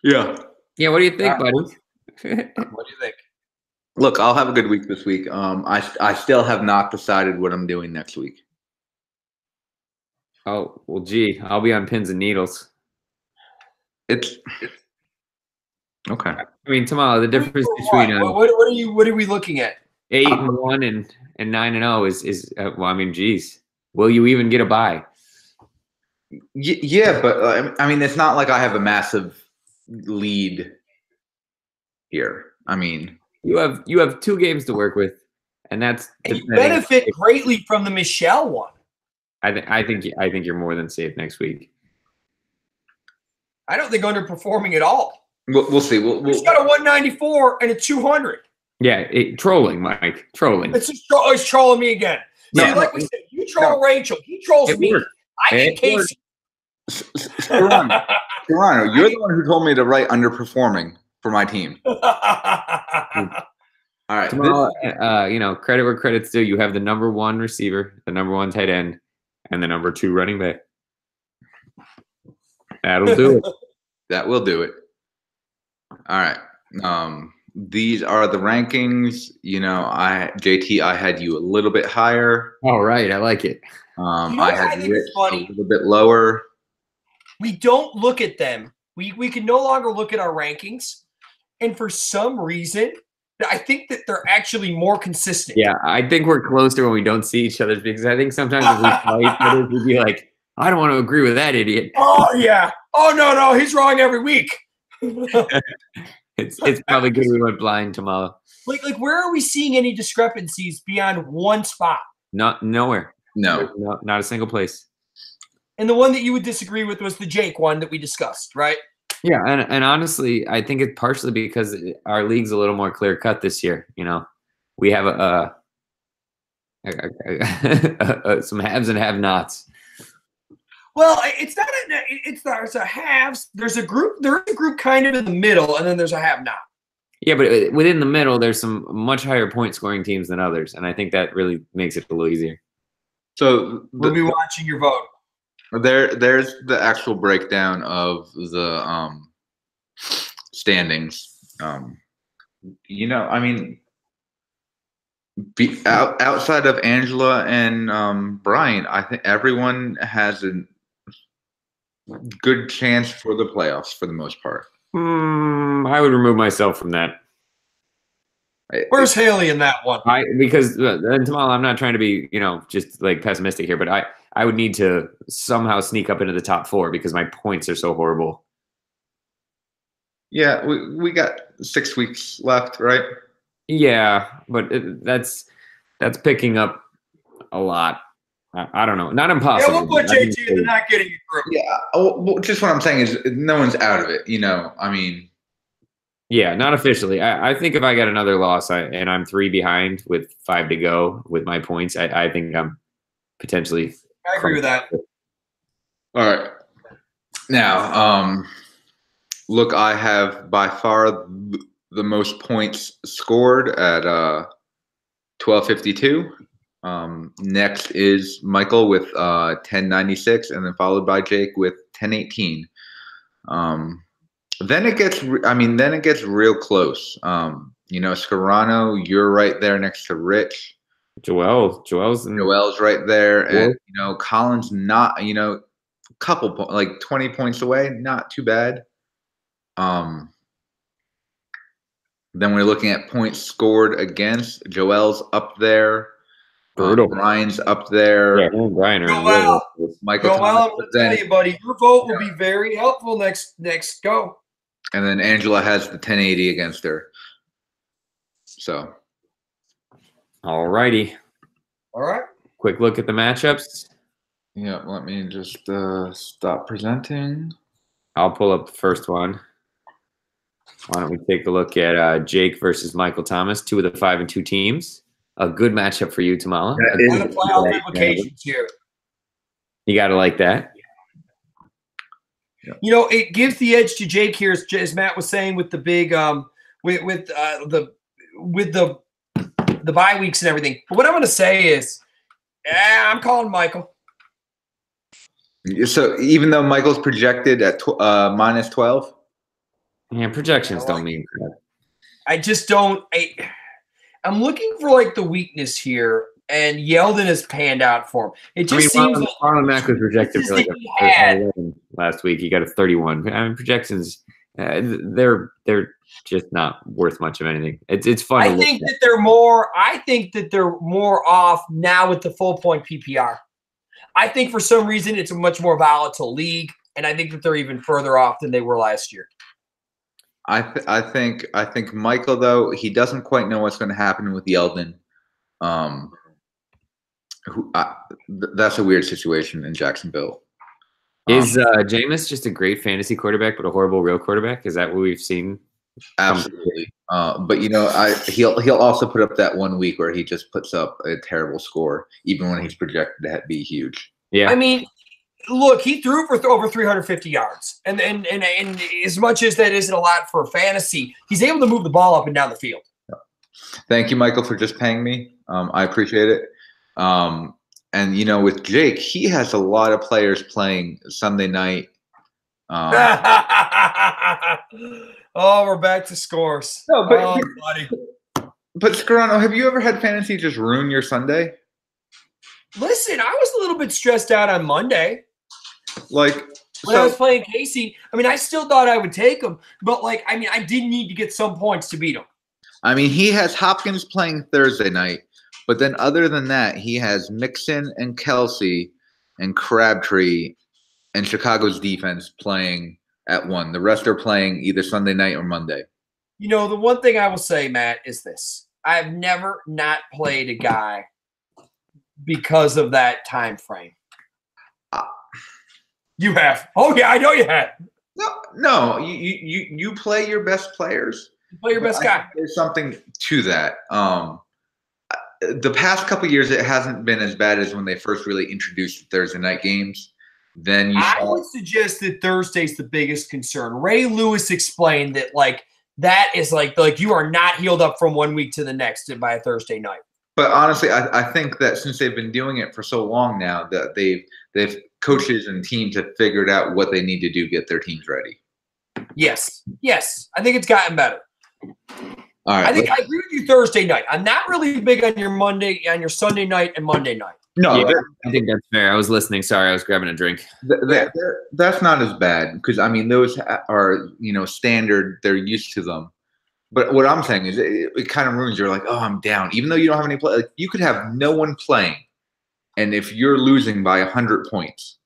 Yeah. Yeah. What do you think, buddy? What do you think? Look, I'll have a good week this week. I still have not decided what I'm doing next week. Oh, well, gee, I'll be on pins and needles. It's okay. I mean, Tamala, the difference between what are we looking at? 8-1 and 9-0 is well, I mean, geez, will you even get a bye? Yeah, but I mean, it's not like I have a massive lead here. I mean, you have 2 games to work with, and you benefit greatly from the Michelle one. I think you're more than safe next week. I don't think underperforming at all. We'll see. He's got a 194 and a 200. Yeah, trolling, Mike. Trolling. It's trolling me again. No, see, like we said, you troll Rachel. He trolls me. I get Casey. Toronto, you're the one who told me to write underperforming for my team. All right. Tomorrow, credit where credit's due. You have the number 1 receiver, the number 1 tight end, and the number 2 running back. That'll do it. That will do it. All right. These are the rankings. JT, I had you a little bit higher. All right, I like it. I had Rich a little bit lower. We don't look at them. We can no longer look at our rankings, and for some reason, I think that they're actually more consistent. Yeah, I think we're closer when we don't see each other, because I think sometimes if we saw each other, we'd be like, I don't want to agree with that idiot. Oh yeah. Oh no, he's wrong every week. It's probably good we went blind tomorrow. Like where are we seeing any discrepancies beyond one spot? Nowhere. No, not a single place. And the one that you would disagree with was the Jake one that we discussed, right? Yeah, and honestly, I think it's partially because our league's a little more clear cut this year. We have some haves and have-nots. Well, it's a haves. There's a group kind of in the middle, and then there's a have-not. Yeah, but within the middle, there's some much higher point scoring teams than others, and I think that really makes it a little easier. So we'll be watching your vote. There's the actual breakdown of the standings. Outside of Angela and Brian, I think everyone has a good chance for the playoffs for the most part. I would remove myself from that. Where's Haley in that one? Because tomorrow I'm not trying to be, just like pessimistic here, but I would need to somehow sneak up into the top 4 because my points are so horrible. Yeah, we got 6 weeks left, right? Yeah, but that's picking up a lot. I don't know. Not impossible. Yeah, we'll put JT in the not getting a group. Yeah, well, just what I'm saying is no one's out of it. Yeah, not officially. I think if I got another loss and I'm 3 behind with 5 to go with my points, I think I'm potentially. I agree with that. All right. Now, look, I have by far the most points scored at 1252. Next is Michael with 1096, and then followed by Jake with 1018. Then it gets real close. Scarano, you're right there next to Rich. Joel's right there, and Colin's not, couple like 20 points away, not too bad. Then we're looking at points scored against. Joel's up there. Brutal. Brian's up there. Yeah, Brian. Michael. Joel, I'm going to tell you, buddy, your vote will be very helpful next go. And then Angela has the 1080 against her. So. All righty. All right. Quick look at the matchups. Yeah, let me just stop presenting. I'll pull up the first one. Why don't we take a look at Jake versus Michael Thomas, 2 of the 5 and 2 teams. A good matchup for you, Tamala. And the playoff implications here. You got to like that. Yeah. It gives the edge to Jake here, as Matt was saying, with the big with the bye weeks and everything. But what I'm going to say is, I'm calling Michael. So even though Michael's projected at minus 12? Yeah, projections don't mean that. I just don't. I'm looking for like the weakness here, and Yeldon has panned out for him. It just seems like Marlon Mack was projected for like a 11 last week. He got a 31. I mean, projections, they're just not worth much of anything. It's fun. I think that they're more. I think that they're more off now with the full point PPR. I think for some reason it's a much more volatile league, and I think that they're even further off than they were last year. I think Michael, though, he doesn't quite know what's going to happen with Yeldon. That's a weird situation in Jacksonville. Is Jameis just a great fantasy quarterback but a horrible real quarterback? Is that what we've seen? Absolutely. But he'll also put up that 1 week where he just puts up a terrible score, even when he's projected to be huge. Yeah. I mean, look, he threw for over 350 yards, and as much as that isn't a lot for fantasy, he's able to move the ball up and down the field. Thank you, Michael, for just paying me. I appreciate it. And you know, with Jake, he has a lot of players playing Sunday night. Oh, we're back to scores. No, but buddy. But Scarano, have you ever had fantasy just ruin your Sunday? Listen, I was a little bit stressed out on Monday. Like when I was playing Casey, I mean, I still thought I would take him, but like, I mean, I did need to get some points to beat him. I mean, he has Hopkins playing Thursday night, but then other than that, he has Mixon and Kelsey and Crabtree and Chicago's defense playing at 1. The rest are playing either Sunday night or Monday. You know, the one thing I will say, Matt, is this. I've never not played a guy because of that time frame. You have. Oh, yeah, I know you have. No, you play your best players. You play your best guy. There's something to that. The past couple of years, it hasn't been as bad as when they first really introduced the Thursday night games. Then I would suggest that Thursday's the biggest concern. Ray Lewis explained that, like, that is like you are not healed up from one week to the next by a Thursday night. But honestly, I think that since they've been doing it for so long now, that they've coaches and teams have figured out what they need to do to get their teams ready. Yes. I think it's gotten better. All right. I think I agree with you Thursday night. I'm not really big on your Sunday night and Monday night. No, yeah, I think that's fair. I was listening. Sorry, I was grabbing a drink. That's not as bad because, I mean, those are, standard. They're used to them. But what I'm saying is it kind of ruins. You're like, oh, I'm down. Even though you don't have any play, like, you could have no one playing. And if you're losing by 100 points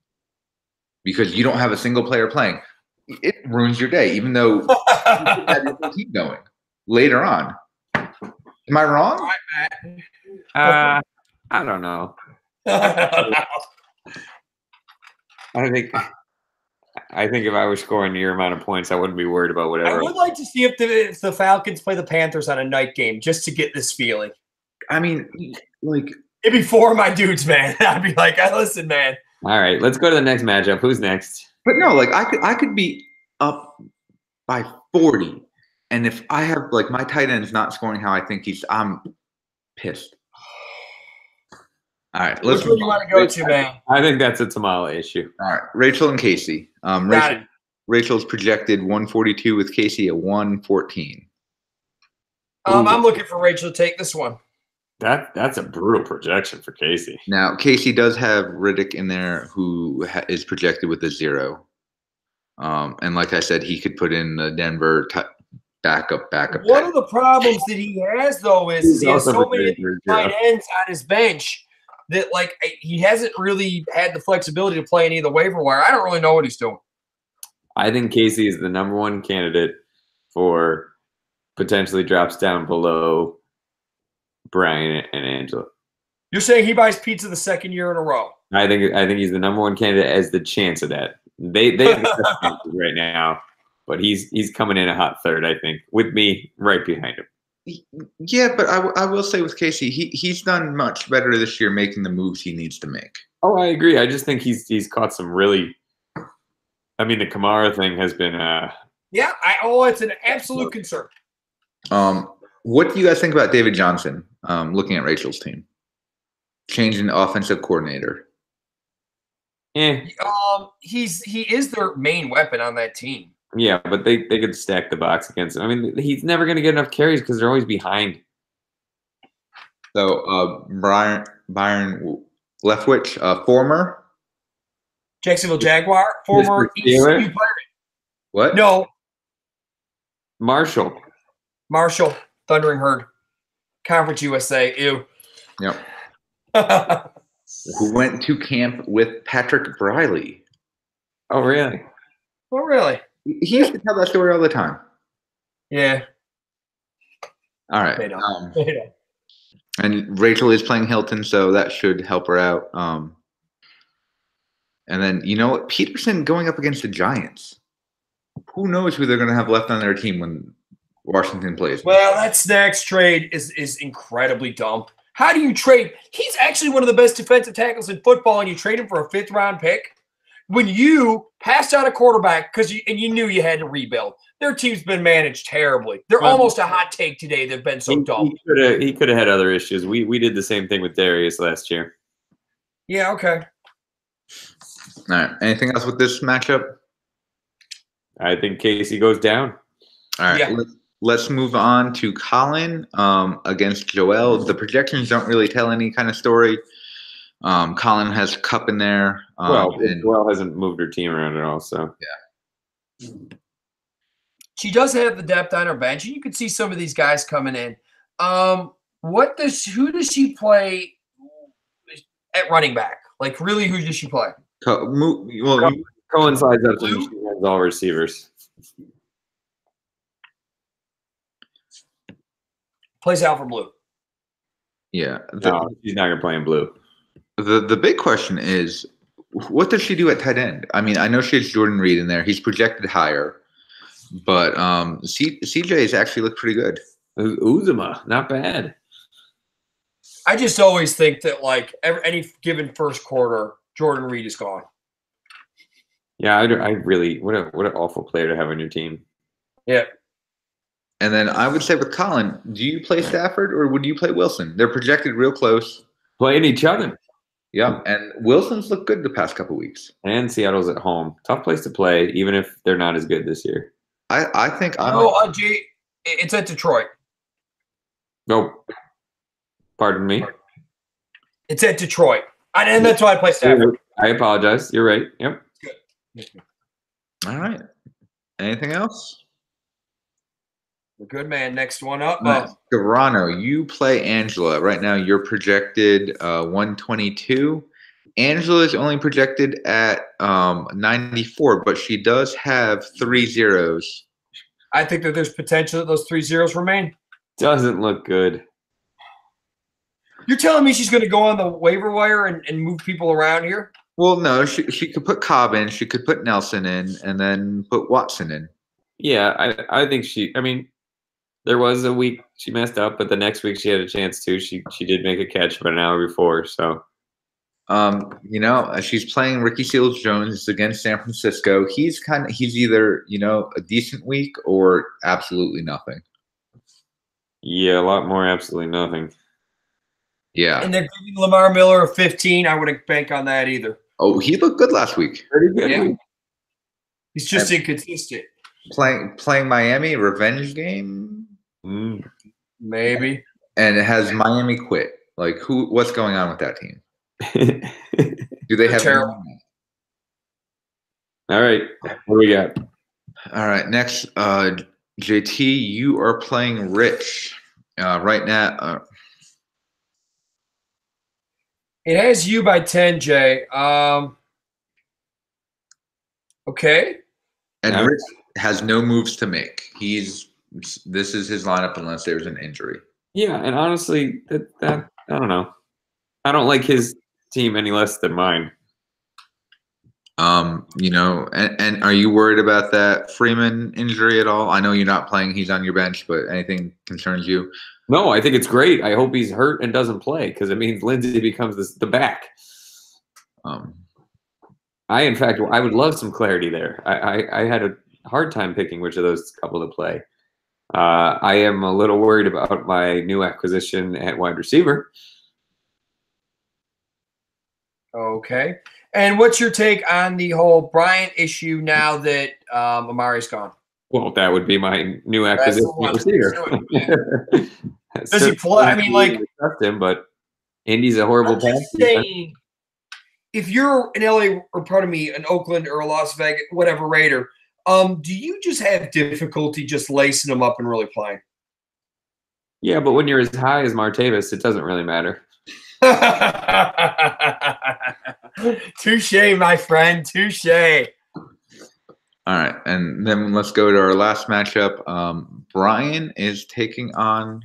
because you don't have a single player playing, it ruins your day, even though you could have your team going later on. Am I wrong? I don't know. I think if I was scoring your amount of points, I wouldn't be worried about whatever. I would like to see if the Falcons play the Panthers on a night game just to get this feeling. I mean, like, it'd be 4 of my dudes, man. I'd be like, listen, man. All right, let's go to the next matchup. Who's next? But no, like I could be up by 40, and if I have like my tight end is not scoring how I think I'm pissed. All right, which one do you want to go to, man? I think that's a Tamala issue. All right, Rachel and Casey. Rachel's projected 142 with Casey at 114. I'm looking for Rachel to take this one. That's a brutal projection for Casey. Now, Casey does have Riddick in there, who is projected with a 0. And like I said, he could put in the Denver backup. One of the problems that he has, though, is he has so many tight ends on his bench that, like, he hasn't really had the flexibility to play any of the waiver wire. I don't really know what he's doing. I think Casey is the #1 candidate for potentially drops down below Brian and Angela. You're saying he buys pizza the second year in a row? I think he's the #1 candidate as the chance of that. They have the best chances right now, but he's coming in a hot third, I think, with me right behind him. Yeah, but I will say with Casey, he's done much better this year making the moves he needs to make. Oh, I agree. I just think he's caught some really. I mean, the Kamara thing has been. Yeah, it's an absolute concern. What do you guys think about David Johnson? Looking at Rachel's team, changing the offensive coordinator. Yeah. He is their main weapon on that team. Yeah, but they could stack the box against him. I mean, he's never going to get enough carries because they're always behind. So, Byron Leftwich, former Jacksonville Jaguar, former ECU Pirate. What? No. Marshall, Thundering Herd, Conference USA. Ew. Yep. Who went to camp with Patrick Briley? Oh, really? Oh, really? He used to tell that story all the time. Yeah. All right. And Rachel is playing Hilton, so that should help her out. And then, you know what? Peterson going up against the Giants. Who knows who they're going to have left on their team when Washington plays? Well, that Snacks trade is incredibly dumb. How do you trade? He's actually one of the best defensive tackles in football, and you trade him for a 5th-round pick? when you passed out a quarterback because you knew you had to rebuild. Their team's been managed terribly. They're almost a hot take today. They've been so dumb. He could have had other issues. We did the same thing with Darius last year. Yeah, okay. All right. Anything else with this matchup? I think Casey goes down. All right. Yeah. Let's move on to Colin against Joel. The projections don't really tell any kind of story. Colin has Cup in there. And Joel hasn't moved her team around at all, so. Yeah. She does have the depth on her bench, and you can see some of these guys coming in. Who does she play at running back? Like, really, who does she play? Coincides up and she has all receivers. Plays out for blue. Yeah. No, she's not going to play in blue. The big question is, what does she do at tight end? I mean, I know she has Jordan Reed in there. He's projected higher. But CJ's actually looked pretty good. Uzuma, not bad. I just always think that, like, any given first quarter, Jordan Reed is gone. Yeah, I really – what an awful player to have on your team. Yeah. And then I would say with Colin, do you play Stafford or would you play Wilson? They're projected real close. Playing each other. Yeah, and Wilson's looked good the past couple weeks. And Seattle's at home. Tough place to play, even if they're not as good this year. I think it's at Detroit. Nope. Pardon me. It's at Detroit. And that's why I play Stafford. I apologize. You're right. Yep. Good. All right. Anything else? We're good, man. Next one up. Garano, you play Angela. Right now you're projected 122. Angela is only projected at 94, but she does have 3 zeros. I think that there's potential that those 3 zeros remain. Doesn't look good. You're telling me she's going to go on the waiver wire and move people around here? Well, no. She could put Cobb in. She could put Nelson in and then put Watson in. Yeah, I think I mean, there was a week she messed up, but the next week she had a chance to. She did make a catch about an hour before, so. She's playing Ricky Seals-Jones against San Francisco. He's either, a decent week or absolutely nothing. Yeah, a lot more absolutely nothing. Yeah. And they're giving Lamar Miller a 15. I wouldn't bank on that either. Oh, he looked good last week. Pretty good. Yeah. He's just inconsistent. Playing Miami, revenge game? Maybe. And it has Miami quit. Like, what's going on with that team? Do they have terrible? All right, what do we got? All right, next, JT, you are playing Rich right now. It has you by 10, Jay. Okay. And Rich has no moves to make. This is his lineup unless there's an injury. Yeah, and honestly, that I don't know. I don't like his team any less than mine. And are you worried about that Freeman injury at all? I know you're not playing; he's on your bench, but anything concerns you? No, I think it's great. I hope he's hurt and doesn't play because it means Lindsay becomes the back. I would love some clarity there. I had a hard time picking which of those couple to play. I am a little worried about my new acquisition at wide receiver. Okay. And what's your take on the whole Bryant issue now that Amari's gone? Well, that would be my new acquisition receiver. Does he play? I mean, like, trust him, but Indy's a horrible pass. If you're an LA, or pardon me, an Oakland or a Las Vegas, whatever Raider, do you just have difficulty just lacing them up and really playing? Yeah, but when you're as high as Martavis, it doesn't really matter. Touche, my friend. Touche. All right, and then let's go to our last matchup. Brian is taking on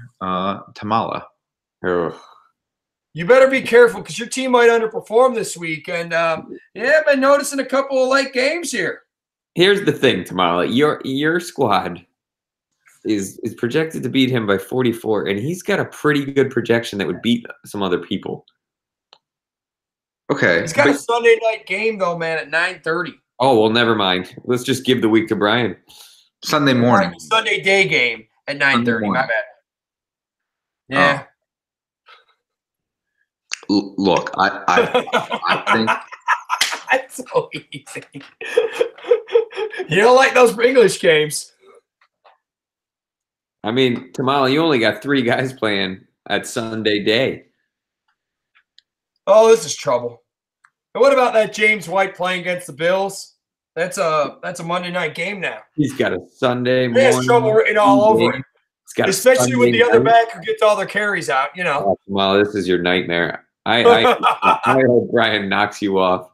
Tamala. You better be careful because your team might underperform this week. And I've been noticing a couple of late games here. Here's the thing, Tamala. Your squad is projected to beat him by 44, and he's got a pretty good projection that would beat some other people. Okay. He's got a Sunday night game though, man, at 9:30. Oh well, never mind. Let's just give the week to Brian. Sunday morning. Right, Sunday day game at 9:30. My bad. Yeah. Look, I think that's so easy. You don't like those English games. I mean, Tamala, you only got 3 guys playing at Sunday day. Oh, this is trouble. And what about that James White playing against the Bills? That's a Monday night game now. He's got a Sunday morning. There's trouble written all over it. Especially with the other back who gets all their carries out, you know. Oh, well, this is your nightmare. I hope Brian knocks you off.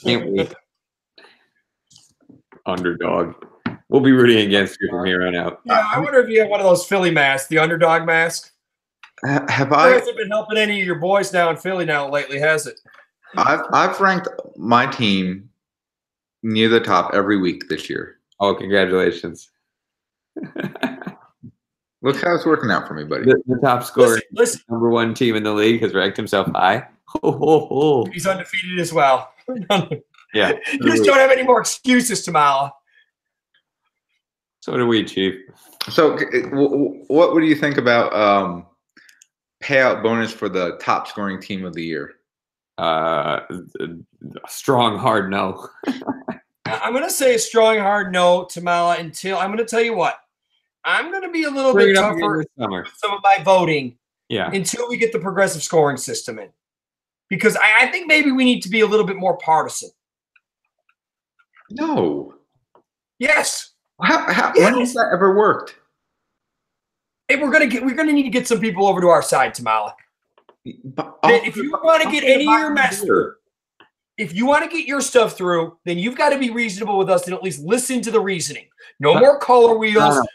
Can't wait. Underdog. We'll be rooting against you from here on out. Yeah, I wonder if you have one of those Philly masks, the underdog mask. Have It hasn't been helping any of your boys now in Philly now lately, has it? I've ranked my team near the top every week this year. Oh, congratulations. Look how it's working out for me, buddy. The top scorer, listen. number 1 team in the league, has ranked himself high. He's undefeated as well. Yeah. You just don't have any more excuses, Tamala. So do we, Chief. So what do you think about payout bonus for the top scoring team of the year? Strong, hard no. I'm going to say a strong, hard no, Tamala, until I'm going to tell you what. I'm going to be a little bit tougher with some of my voting until we get the progressive scoring system in. Because I think maybe we need to be a little bit more partisan. No. Yes. Yes. When has that ever worked? Hey, we're gonna need to get some people over to our side, Tamala. If you want to get any of your mess through, if you want to get your stuff through, then you've got to be reasonable with us and at least listen to the reasoning. No more color wheels.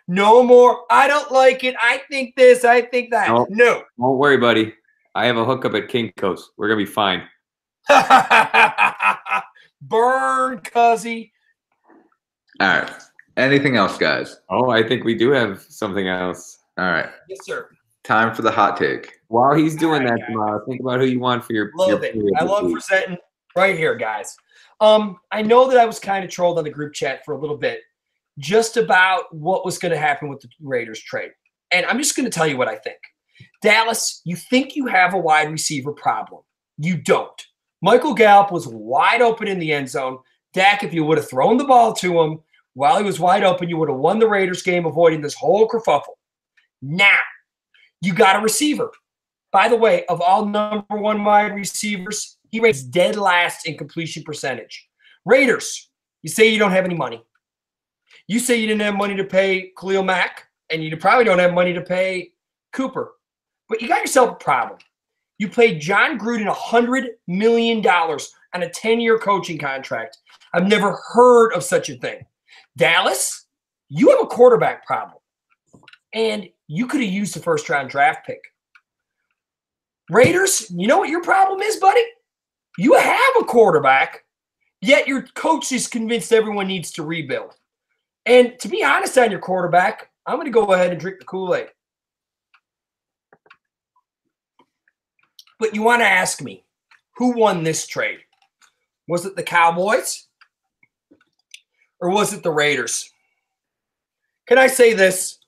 No more. I don't like it. I think this. I think that. No. Don't worry, buddy. I have a hookup at Kinko's. We're gonna be fine. Burn, cuzzy. All right. Anything else, guys? Oh, I think we do have something else. All right. Yes, sir. Time for the hot take. While he's doing that, tomorrow, think about who you want for your. Love it. I love presenting right here, guys. I know that I was kind of trolled on the group chat for a little bit, just about what was going to happen with the Raiders trade, and I'm just going to tell you what I think. Dallas, you think you have a wide receiver problem. You don't. Michael Gallup was wide open in the end zone. Dak, if you would have thrown the ball to him while he was wide open, you would have won the Raiders game, avoiding this whole kerfuffle. Now, you got a receiver. By the way, of all number 1 wide receivers, he ranks dead last in completion percentage. Raiders, you say you don't have any money. You say you didn't have money to pay Khalil Mack, and you probably don't have money to pay Cooper. But you got yourself a problem. You paid John Gruden $100 million on a 10-year coaching contract. I've never heard of such a thing. Dallas, you have a quarterback problem. And you could have used the first-round draft pick. Raiders, you know what your problem is, buddy? You have a quarterback, yet your coach is convinced everyone needs to rebuild. And to be honest on your quarterback, I'm going to go ahead and drink the Kool-Aid. But you want to ask me, who won this trade? Was it the Cowboys? Or was it the Raiders? Can I say this?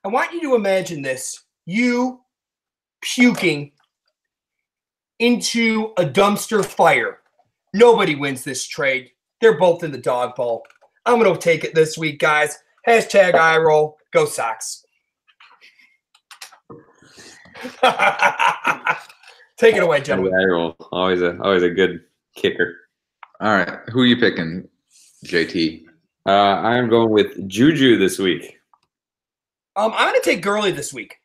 I want you to imagine this. You puking into a dumpster fire. Nobody wins this trade. They're both in the dog bowl. I'm going to take it this week, guys. Hashtag eye roll. Go Sox. Take it away, gentlemen. Eye roll. Always a good kicker. All right. Who are you picking, JT? I'm going with Juju this week. I'm going to take Gurley this week.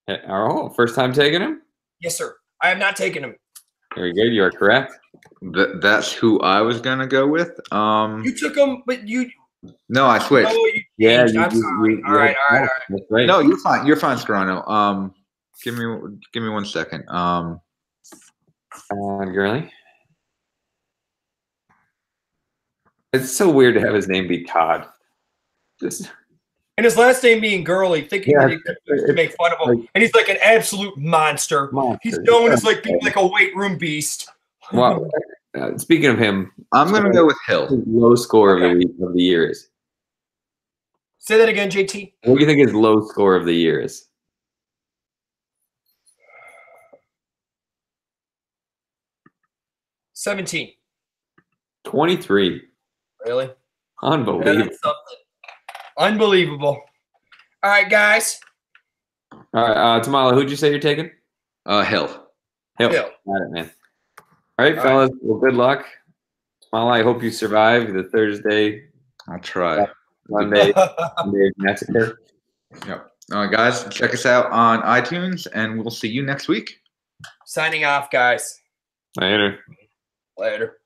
Oh, first time taking him? Yes, sir. I have not taken him. Very good. You are correct. That's who I was going to go with. You took him, but you. No, I switched. Oh, you I'm sorry. All right. That's right. No, you're fine. You're fine, Scarano. Give me 1 second. Gurley. It's so weird to have his name be Todd. Just And his last name being Gurley, thinking that he could make fun of him. And he's like an absolute monster. He's known as like being like a weight room beast. Well, speaking of him, I'm going to go with Hill. His low score of the week of the year is. Say that again, JT. What do you think his low score of the year is? 17. 23. Really? Unbelievable. Unbelievable. All right, guys. All right, Tamala, who'd you say you're taking? Hill. Got it, man. All right, fellas. Well, good luck. Tamala, I hope you survive the Thursday. I'll try. Monday massacre. Yep. Guys, check us out on iTunes, and we'll see you next week. Signing off, guys. Later. Later.